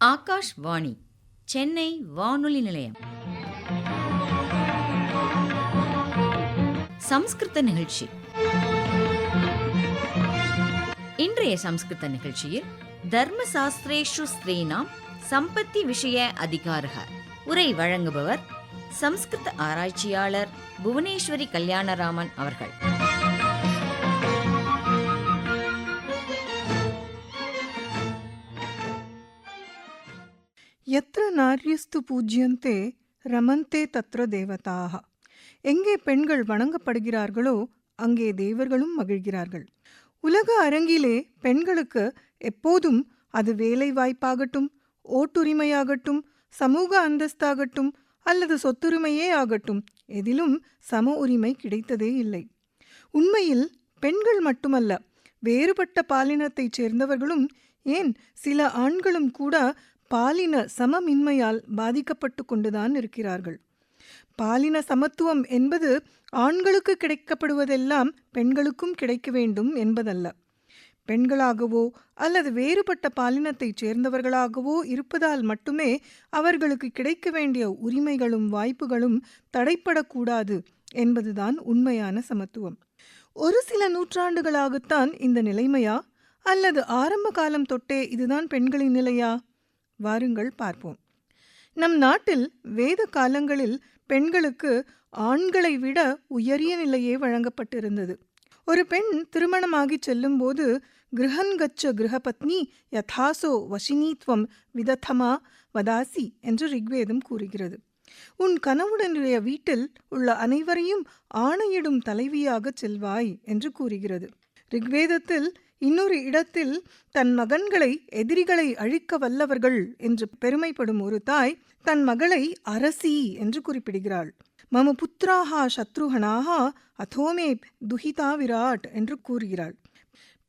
ஆகாஷ்வாணி சென்னை வானொலி நிலையம் சம்ஸ்கிருத நிகழ்ச்சி. இன்றைய சம்ஸ்கிருத நிகழ்ச்சியில் தர்மசாஸ்திரேஷு ஸ்திரீணாம் சம்பத்தி விஷய அதிகாரக உரை வழங்குபவர் சம்ஸ்கிருத ஆராய்ச்சியாளர் புவனேஸ்வரி கல்யாணராமன் அவர்கள். யத்ர நார்யஸ்து பூஜ்யந்தே ரமந்தே தத்ர தேவதாக. எங்கே பெண்கள் வணங்கப்படுகிறார்களோ அங்கே தேவர்களும் மகிழ்கிறார்கள். உலக அரங்கிலே பெண்களுக்கு எப்போதும், அது வேலை வாய்ப்பாகட்டும், ஓட்டுரிமையாகட்டும், சமூக அந்தஸ்தாகட்டும் அல்லது சொத்துரிமையே ஆகட்டும், எதிலும் சம உரிமை கிடைத்ததே இல்லை. உண்மையில் பெண்கள் மட்டுமல்ல, வேறுபட்ட பாலினத்தைச் சேர்ந்தவர்களும், ஏன் சில ஆண்களும் கூட பாலின சமமின்மையால் பாதிக்கப்பட்டு கொண்டுதான் இருக்கிறார்கள். பாலின சமத்துவம் என்பது ஆண்களுக்கு கிடைக்கப்படுவதெல்லாம் பெண்களுக்கும் கிடைக்க வேண்டும் என்பதல்ல. பெண்களாகவோ அல்லது வேறுபட்ட பாலினத்தைச் சேர்ந்தவர்களாகவோ இருப்பதால் மட்டுமே அவர்களுக்கு கிடைக்க வேண்டிய உரிமைகளும் வாய்ப்புகளும் தடைப்படக்கூடாது என்பதுதான் உண்மையான சமத்துவம். ஒரு சில நூற்றாண்டுகளாகத்தான் இந்த நிலைமையா, அல்லது ஆரம்ப காலம் தொட்டே இதுதான் பெண்களின் நிலையா? வாருங்கள் பார்ப்போம். நம் நாட்டில் வேத காலங்களில் பெண்களுக்கு ஆண்களை விட உயரிய நிலையே வழங்கப்பட்டிருந்தது. ஒரு பெண் திருமணமாகி செல்லும் போது கிரகன்கச்ச கிரகபத்னி யதாசோ வசினீத்வம் விததமா வதாசி என்று ரிக்வேதம் கூறுகிறது. உன் கணவனுடைய வீட்டில் உள்ள அனைவரையும் ஆணையிடும் தலைவியாக செல்வாய் என்று கூறுகிறது. ரிக்வேதத்தில் இன்னொரு இடத்தில் தன் மகன்களை எதிரிகளை அழிக்க வல்லவர்கள் என்று பெருமைப்படும் ஒரு தாய் தன் மகளை அரசி என்று குறிப்பிடுகிறாள். மம புத்ராஹா சத்ருஹனாக அதோமே துஹிதா விராட் என்று கூறுகிறாள்.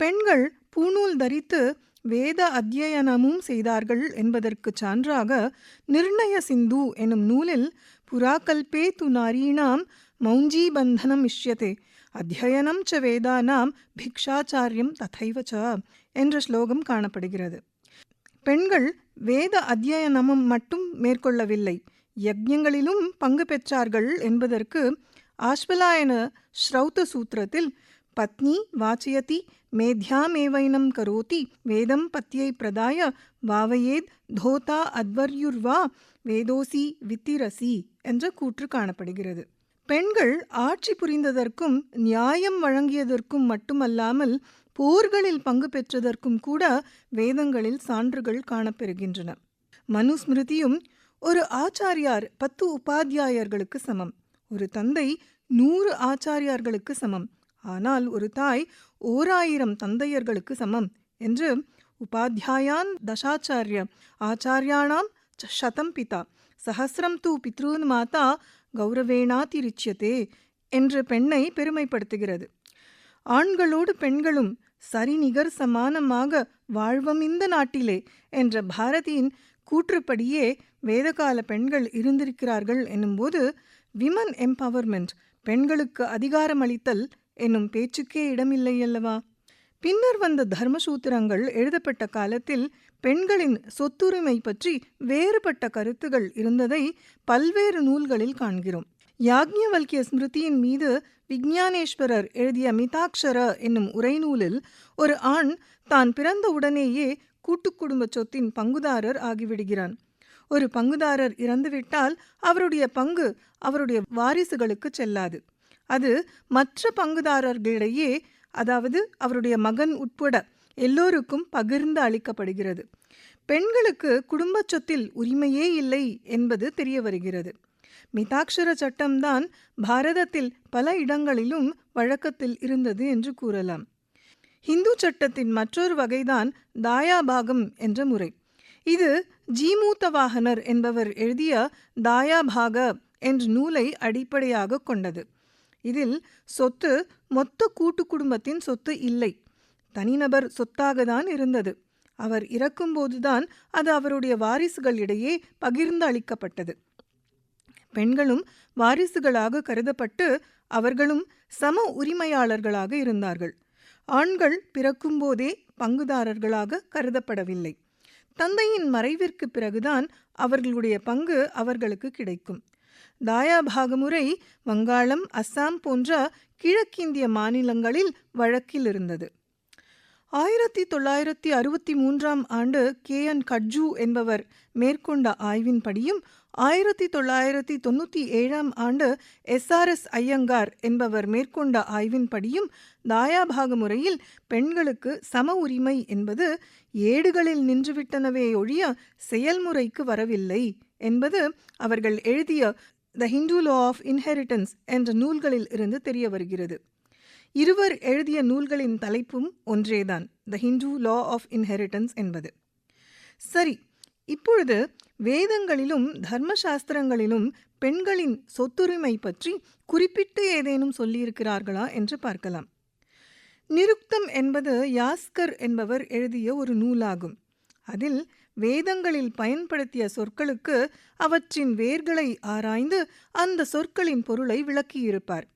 பெண்கள் பூணூல் தரித்து வேத அத்தியனமும் செய்தார்கள் என்பதற்கு சான்றாக நிர்ணய சிந்து எனும் நூலில் புராகல்பே து நாரீணாம் மௌஞ்சி பந்தனம் இஷ்யதே அத்தியனம் ச வேதானாம் பிக்ஷாச்சாரியம் ததைவ ச என்ற ஸ்லோகம் காணப்படுகிறது. பெண்கள் வேத அத்தியனமும் மட்டும் மேற்கொள்ளவில்லை, யக்ஞங்களிலும் பங்கு பெற்றார்கள் என்பதற்கு ஆஸ்வலாயன ஸ்ரௌத சூத்திரத்தில் பத்னி வாச்சயதி மேத்யாமேவைனம் கரோதி வேதம் பத்யை பிரதாய வாவயேத் தோதா அத்வர்யுர்வா வேதோசி வித்திரசி என்ற கூற்று காணப்படுகிறது. பெண்கள் ஆட்சி புரிந்ததற்கும் நியாயம் வழங்கியதற்கும் மட்டுமல்லாமல் போர்களில் பங்கு பெற்றதற்கும் கூட வேதங்களில் சான்றுகள் காணப்பெறுகின்றன. மனுஸ்மிருதியும் ஒரு ஆச்சாரியார் 10 உபாத்தியாயர்களுக்கு சமம், ஒரு தந்தை 100 ஆச்சாரியார்களுக்கு சமம், ஆனால் ஒரு தாய் 1000 தந்தையர்களுக்கு சமம் என்று உபாத்தியாயான் தசாச்சாரிய ஆச்சாரியாணாம் சதம் பிதா சஹசிரம் தூ பித்ருன் மாதா கௌரவேணாதிரிச்சியதே என்று பெண்ணை பெருமைப்படுத்துகிறது. ஆண்களோடு பெண்களும் சரிநிகர் சமானமாக வாழ்வம் இந்த நாட்டிலே என்ற பாரதியின் கூற்றுப்படியே வேதகால பெண்கள் இருந்திருக்கிறார்கள் என்னும்போது விமன் எம்பவர்மெண்ட், பெண்களுக்கு அதிகாரமளித்தல் என்னும் பேச்சுக்கே இடமில்லை அல்லவா? பின்னர் வந்த தர்மசூத்திரங்கள் எழுதப்பட்ட காலத்தில் பெண்களின் சொத்துரிமை பற்றி வேறுபட்ட கருத்துகள் இருந்ததை பல்வேறு நூல்களில் காண்கிறோம். யாக்ஞவல்கிய ஸ்மிருதியின் மீது விஞ்ஞானேஸ்வரர் எழுதிய மிதாக்ஷர என்னும் உரைநூலில் ஒரு ஆண் தான் பிறந்த உடனேயே கூட்டு குடும்ப சொத்தின் பங்குதாரர் ஆகிவிடுகிறான். ஒரு பங்குதாரர் இறந்துவிட்டால் அவருடைய பங்கு அவருடைய வாரிசுகளுக்கு செல்லாது. அது மற்ற பங்குதாரர்களிடையே, அதாவது அவருடைய மகன் உட்பட எல்லோருக்கும் பகிர்ந்து அளிக்கப்படுகிறது. பெண்களுக்கு குடும்ப சொத்தில் உரிமையே இல்லை என்பது தெரிய வருகிறது. மிதாக்ஷர சட்டம்தான் பாரதத்தில் பல இடங்களிலும் வழக்கத்தில் இருந்தது என்று கூறலாம். இந்து சட்டத்தின் மற்றொரு வகைதான் தாயாபாகம் என்ற முறை. இது ஜீமூத்தவாகனர் என்பவர் எழுதிய தாயாபாக என்ற நூலை அடிப்படையாக கொண்டது. இதில் சொத்து மொத்த கூட்டு குடும்பத்தின் சொத்து இல்லை, தனிநபர் சொத்தாகத்தான் இருந்தது. அவர் இறக்கும்போதுதான் அது அவருடைய வாரிசுகளிடையே பகிர்ந்து அளிக்கப்பட்டது. பெண்களும் வாரிசுகளாக கருதப்பட்டு அவர்களும் சம உரிமையாளர்களாக இருந்தார்கள். ஆண்கள் பிறக்கும்போதே பங்குதாரர்களாக கருதப்படவில்லை. தந்தையின் மறைவிற்கு பிறகுதான் அவர்களுடைய பங்கு அவர்களுக்கு கிடைக்கும். தாயாபாகமுறை வங்காளம், அஸ்ஸாம் போன்ற கிழக்கிந்திய மாநிலங்களில் வழக்கில் இருந்தது. 1963ஆம் ஆண்டு KN கட்ஜூ என்பவர் மேற்கொண்ட ஆய்வின்படியும் 1997ஆம் ஆண்டு SRS ஐயங்கார் என்பவர் மேற்கொண்ட ஆய்வின்படியும் தாயாபாக முறையில் பெண்களுக்கு சம உரிமை என்பது ஏடுகளில் நின்றுவிட்டனவே ஒழிய செயல்முறைக்கு வரவில்லை என்பது அவர்கள் எழுதிய த ஹிந்து லா ஆஃப் இன்ஹெரிட்டன்ஸ் என்ற நூல்களில் இருந்து தெரிய வருகிறது. இருவர் எழுதிய நூல்களின் தலைப்பும் ஒன்றேதான், த ஹிந்து லா ஆஃப் இன்ஹெரிட்டன்ஸ் என்பது. சரி, இப்பொழுது வேதங்களிலும் தர்மசாஸ்திரங்களிலும் பெண்களின் சொத்துரிமை பற்றி குறிப்பிட்டு ஏதேனும் சொல்லியிருக்கிறார்களா என்று பார்க்கலாம். நிருக்தம் என்பது யாஸ்கர் என்பவர் எழுதிய ஒரு நூலாகும். அதில் வேதங்களில் பயன்படுத்திய சொற்களுக்கு அவற்றின் வேர்களை ஆராய்ந்து அந்த சொற்களின் பொருளை விளக்கியிருப்பார்.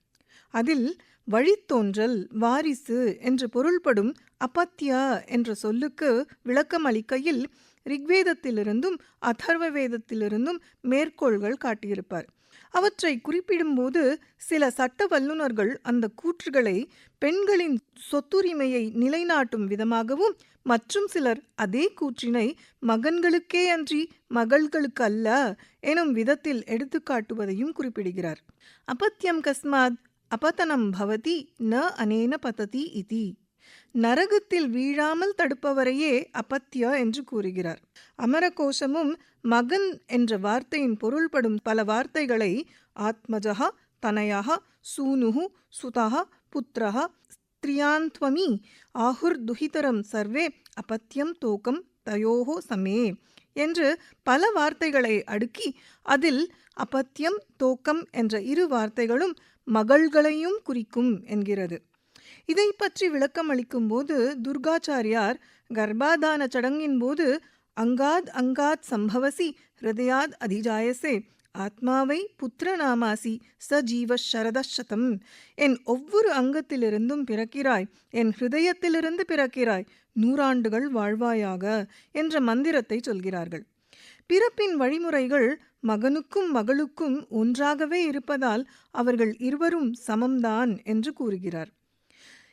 அதில் வழித்தோன்றல், வாரிசு என்று பொருள்படும் அபத்யா என்ற சொல்லுக்கு விளக்கம் அளிக்கையில் ரிக்வேதத்திலிருந்தும் அதர்வ வேதத்திலிருந்தும் மேற்கோள்கள் காட்டியிருப்பார். அவற்றை குறிப்பிடும்போது சில சட்ட வல்லுநர்கள் அந்த கூற்றுகளை பெண்களின் சொத்துரிமையை நிலைநாட்டும் விதமாகவும், மற்றும் சிலர் அதே கூற்றினை மகன்களுக்கே அன்றி மகள்களுக்கு அல்ல எனும் விதத்தில் எடுத்துக்காட்டுவதையும் குறிப்பிடுகிறார். அபத்யம் கஸ்மாத் அபதனம் பவதி ந அனேன பததி இதி. நரகத்தில் வீழாமல் தடுப்பவரையே அபத்யா என்று கூறுகிறார். அமரகோஷமும் மகன் என்ற வார்த்தையின் பொருள்படும் பல வார்த்தைகளை ஆத்மஜா, தனயா, சூனுஹு, சுதா, புத்ரா, ஸ்திரியாந்த்வமி ஆஹுர் துஹிதரம் சர்வே அபத்யம் தோக்கம் தயோஹோ சமே என்று பல வார்த்தைகளை அடுக்கி அதில் அபத்யம், தோக்கம் என்ற இரு வார்த்தைகளும் மகள்களையும் குறிக்கும் என்கிறது. இதை பற்றி விளக்கம் அளிக்கும் போது துர்காச்சாரியார் கர்ப்பாதான சடங்கின் போது அங்காத் அங்காத் சம்பவசி ஹிருதயாத் அதிஜாயசே ஆத்மாவை புத்திரநாமாசி சஜீவ சரதசதம், என் ஒவ்வொரு அங்கத்திலிருந்தும் பிறக்கிறாய், என் ஹிருதயத்திலிருந்து பிறக்கிறாய், 100 ஆண்டுகள் வாழ்வாயாக என்ற மந்திரத்தை சொல்கிறார்கள். பிறப்பின் வழிமுறைகள் மகனுக்கும் மகளுக்கும் ஒன்றாகவே இருப்பதால் அவர்கள் இருவரும் சமம்தான் என்று கூறுகிறார்.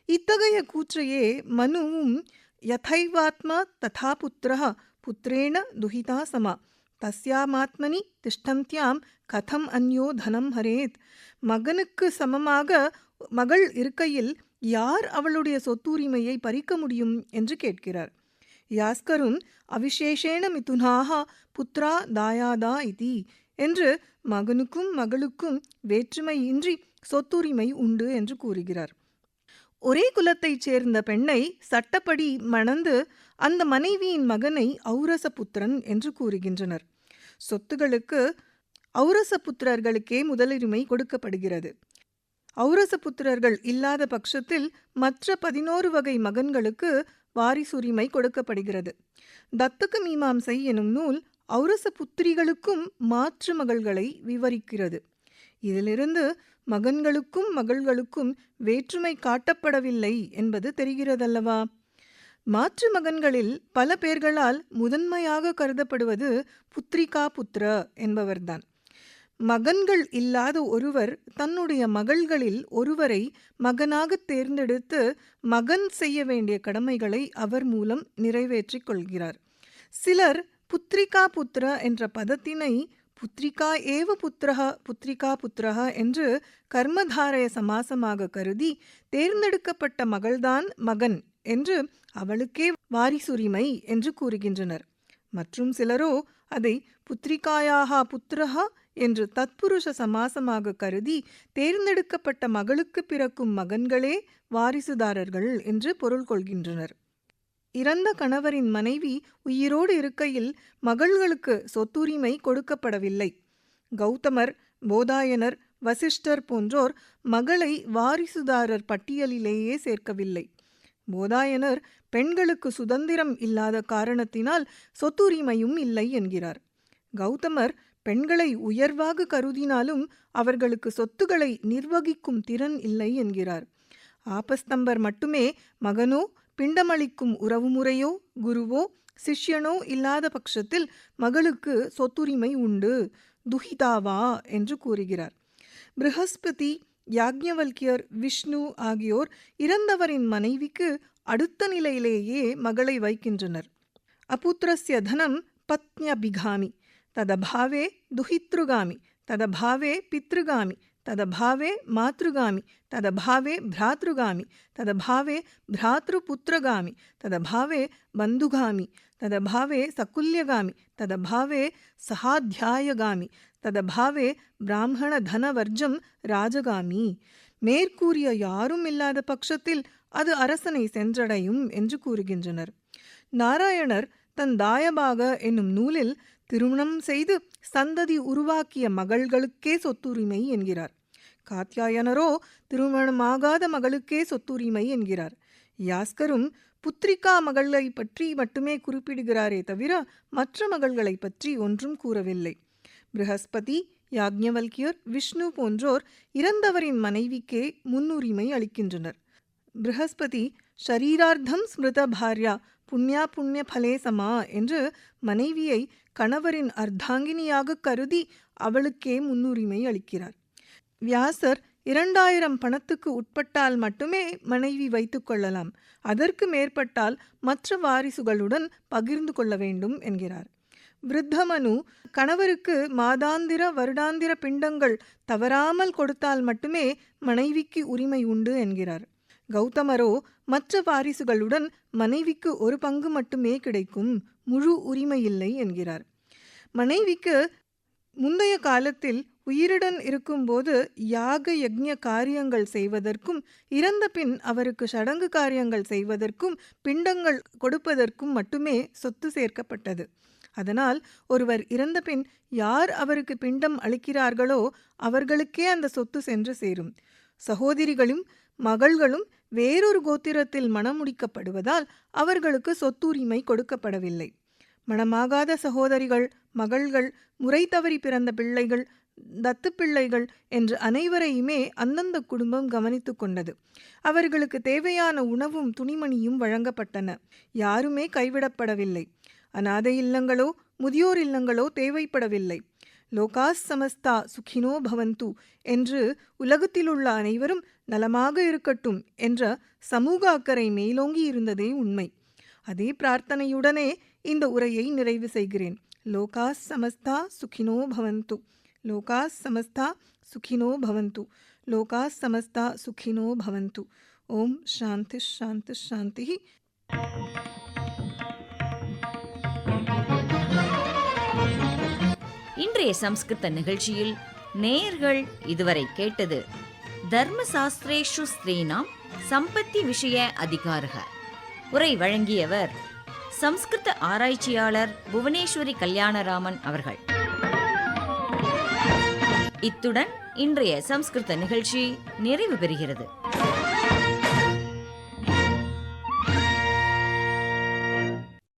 இத்தகைய கூற்றையே மனுவும் யதைவாத்மா ததா புத்திரः புத்திரேண துஹிதா சமா தஸ்யாமாத்மனி திஷ்டந்த்யாம் கதம் அந்யோ தனம் ஹரேத், மகனுக்கு சமமாக மகள் இருக்கையில் யார் அவளுடைய சொத்துரிமையை பறிக்க முடியும் என்று கேட்கிறார். யாஸ்கரும் அவிசேஷேண மிதுனாக புத்ரா தாயாதா இதி என்று மகனுக்கும் மகளுக்கும் வேற்றுமையின்றி சொத்துரிமை உண்டு என்று கூறுகிறார். ஒரே குலத்தைச் சேர்ந்த பெண்ணை சட்டப்படி மணந்து அந்த மனைவியின் மகனை ஔரச புத்திரன் என்று கூறுகின்றனர். சொத்துகளுக்கு ஔரச புத்திரர்களுக்கே முதலுரிமை கொடுக்கப்படுகிறது. ஔரச புத்திரர்கள் இல்லாத பட்சத்தில் மற்ற 11 வகை மகன்களுக்கு வாரிசுரிமை கொடுக்கப்படுகிறது. தத்தக மீமாம்சை எனும் நூல் ஔரச புத்திரிகளுக்கும் மாற்று மகள்களை விவரிக்கிறது. இதிலிருந்து மகன்களுக்கும் மகள்களுக்கும் வேற்றுமை காட்டப்படவில்லை என்பது தெரிகிறதல்லவா? மாற்று மகன்களில் பல பேர்களால் முதன்மையாக கருதப்படுவது புத்ரிகா புத்திர என்பவர்தான். மகன்கள் இல்லாத ஒருவர் தன்னுடைய மகள்களில் ஒருவரை மகனாக தேர்ந்தெடுத்து மகன் செய்ய வேண்டிய கடமைகளை அவர் மூலம் நிறைவேற்றிக் கொள்கிறார். சிலர் புத்ரிகா புத்திர என்ற பதத்தினை புத்ரிகா ஏவ புத்திரஹ புத்ரிகா புத்திரஹ என்று கர்மதாரய சமாசமாக கருதி தேர்ந்தெடுக்கப்பட்ட மகள்தான் மகன் என்று அவளுக்கே வாரிசுரிமை என்று கூறுகின்றனர். மற்றும் சிலரோ அதை புத்ரிகாயாக புத்திரஹா என்று தத்புருஷ சமாசமாக கருதி தேர்ந்தெடுக்கப்பட்ட மகளுக்கு பிறக்கும் மகன்களே வாரிசுதாரர்கள் என்று பொருள் கொள்கின்றனர். இறந்த கணவரின் மனைவி உயிரோடு இருக்கையில் மகள்களுக்கு சொத்துரிமை கொடுக்கப்படவில்லை. கௌதமர், போதாயனர், வசிஷ்டர் போன்றோர் மகளை வாரிசுதாரர் பட்டியலிலேயே சேர்க்கவில்லை. போதாயனர் பெண்களுக்கு சுதந்திரம் இல்லாத காரணத்தினால் சொத்துரிமையும் இல்லை என்கிறார். கௌதமர் பெண்களை உயர்வாக கருதினாலும் அவர்களுக்கு சொத்துக்களை நிர்வகிக்கும் திறன் இல்லை என்கிறார். ஆபஸ்தம்பர் மட்டுமே மகனோ பிண்டமளிக்கும் உறவுமுறையோ குருவோ சிஷ்யனோ இல்லாத பட்சத்தில் மகளுக்கு சொத்துரிமை உண்டு, துஹிதாவா என்று கூறுகிறார். ப்ரஹஸ்பதி, யாக்ஞவல்கியர், விஷ்ணு ஆகியோர் இறந்தவரின் மனைவிக்கு அடுத்த நிலையிலேயே மகளை வைக்கின்றனர். அபுத்திரஸ்ய தனம் பத்ன்யபிகாமி ததபாவே துஹித்ருகாமி ததபாவே பித்ருகாமி ததபாவே மாத்ருகாமி ததபாவே பிராத்ருகாமி ததபாவே பிராத்ருபுத்திரகாமி ததபாவே பந்துகாமி ததபாவே சகுல்யகாமி ததபாவே சகாத்தியாயகாமி ததபாவே பிராமண தனவர்ஜம் ராஜகாமி. மேற்கூறிய யாரும் இல்லாத பட்சத்தில் அது அரசனை சென்றடையும் என்று கூறுகின்றனர். நாராயணர் தன் தாயபாக என்னும் நூலில் திருமணம் செய்து சந்ததி உருவாக்கிய மகள்களுக்கே சொத்துரிமை என்கிறார். காத்யாயனரோ திருமணமாகாத மகளுக்கே சொத்துரிமை என்கிறார். யாஸ்கரும் புத்ரிகா மகளை பற்றி மட்டுமே குறிப்பிடுகிறாரே தவிர மற்ற மகள்களை பற்றி ஒன்றும் கூறவில்லை. ப்ரஹஸ்பதி, யாக்ஞவல்கியர், விஷ்ணு போன்றோர் இறந்தவரின் மனைவிக்கே முன்னுரிமை அளிக்கின்றனர். ப்ரஹஸ்பதி ஷரீரார்த்தம் ஸ்மிருத பார்யா புண்ணியா புண்ணிய பலே சமா என்று மனைவியை கணவரின் அர்த்தாங்கினியாக கருதி அவளுக்கே முன்னுரிமை அளிக்கிறார். வியாசர் 2000 பணத்துக்கு உட்பட்டால் மட்டுமே மனைவி வைத்து கொள்ளலாம், அதற்கு மேற்பட்டால் மற்ற வாரிசுகளுடன் பகிர்ந்து கொள்ள வேண்டும் என்கிறார். விருத்தமனு கணவருக்கு மாதாந்திர வருடாந்திர பிண்டங்கள் தவறாமல் கொடுத்தால் மட்டுமே மனைவிக்கு உரிமை உண்டு என்கிறார். கௌதமரோ மற்ற வாரிசுகளுடன் மனைவிக்கு ஒரு பங்கு மட்டுமே கிடைக்கும், முழு உரிமையில்லை என்கிறார். மனைவிக்கு முந்தைய காலத்தில் உயிருடன் இருக்கும்போது யாக யக்ஞ காரியங்கள் செய்வதற்கும் இறந்த பின் அவருக்கு சடங்கு காரியங்கள் செய்வதற்கும் பிண்டங்கள் கொடுப்பதற்கும் மட்டுமே சொத்து சேர்க்கப்பட்டது. அதனால் ஒருவர் இறந்த பின் யார் அவருக்கு பிண்டம் அளிக்கிறார்களோ அவர்களுக்கே அந்த சொத்து சென்று சேரும். சகோதரிகளும் மகள்களும் வேறொரு கோத்திரத்தில் மணமுடிக்கப்படுவதால் அவர்களுக்கு சொத்துரிமை கொடுக்கப்படவில்லை. மணமாகாத சகோதரிகள், மகள்கள், முறை தவறி பிறந்த பிள்ளைகள், தத்து பிள்ளைகள் என்று அனைவரையுமே அந்தந்த குடும்பம் கவனித்து கொண்டது. அவர்களுக்கு தேவையான உணவும் துணிமணியும் வழங்கப்பட்டன. யாருமே கைவிடப்படவில்லை. அநாதை இல்லங்களோ முதியோர் இல்லங்களோ தேவைப்படவில்லை. லோகாஸ் சமஸ்தா சுகினோ பவந்து என்று உலகத்திலுள்ள அனைவரும் நலமாக இருக்கட்டும் என்ற சமூக அக்கறை மேலோங்கி இருந்ததே உண்மை. அதே பிரார்த்தனையுடனே இந்த உரையை நிறைவு செய்கிறேன். லோகாஸ் சமஸ்தா சுகினோ பவந்து. லோகாஸ் சமஸ்தா சுகினோ பவந்து. லோகாஸ் சமஸ்தா சுகினோ பவந்து. ஓம் சாந்தி சாந்தி சாந்தி. இன்றைய சம்ஸ்கிருத நிகழ்ச்சியில் நேயர்கள் இதுவரை கேட்டது தர்மசாஸ்திரேஷு ஸ்திரீனாம் சம்பத்தி விஷய அதிகாரக. உரை வழங்கியவர் சம்ஸ்கிருத ஆராய்ச்சியாளர் புவனேஸ்வரி கல்யாணராமன் அவர்கள். இத்துடன் இன்றைய சம்ஸ்கிருத நிகழ்ச்சி நிறைவு பெறுகிறது.